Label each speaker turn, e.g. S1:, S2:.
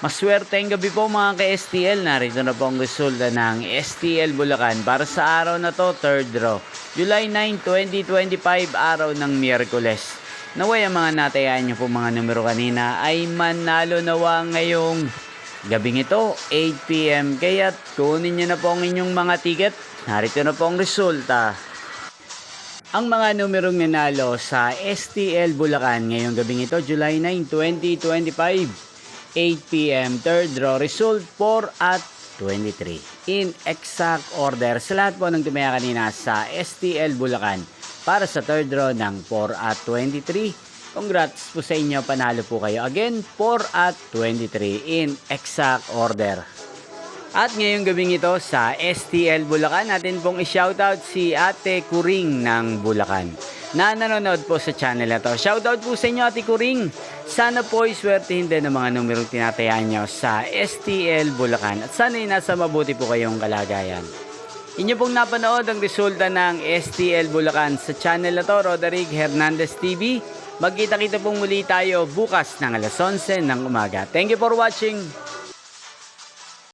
S1: Maswerteng gabi po mga ka-STL. Narito na po ang resulta ng STL Bulacan para sa araw na to, third draw. July 9, 2025, araw ng Miyerkules. Naway ang mga natayaan nyo po mga numero kanina ay manalo nawa ngayong gabing ito, 8 PM. Kaya kunin nyo na po ang inyong mga ticket. Narito na po ang resulta. Ang mga numerong nanalo sa STL Bulacan ngayong gabing ito, July 9, 2025. 8 PM, third draw, result 4 at 23. In exact order sa lahat po ng tumaya kanina sa STL Bulacan para sa third draw ng 4 at 23. Congrats po sa inyo, panalo po kayo. Again, 4 at 23 in exact order. At ngayong gabing ito sa STL Bulacan, natin pong i-shoutout si Ate Kuring ng Bulacan na nanonood po sa channel na to. Shoutout po sa inyo, Ate Kuring. Sana po iswertihin din ang mga numerong tinatayaan nyo sa STL Bulacan at sana'y nasa mabuti po kayong kalagayan. Inyo pong napanood ang resulta ng STL Bulacan sa channel na to, Roderick Hernandez TV. Magkita-kita pong muli tayo bukas ng alas 11 ng umaga. Thank you for watching.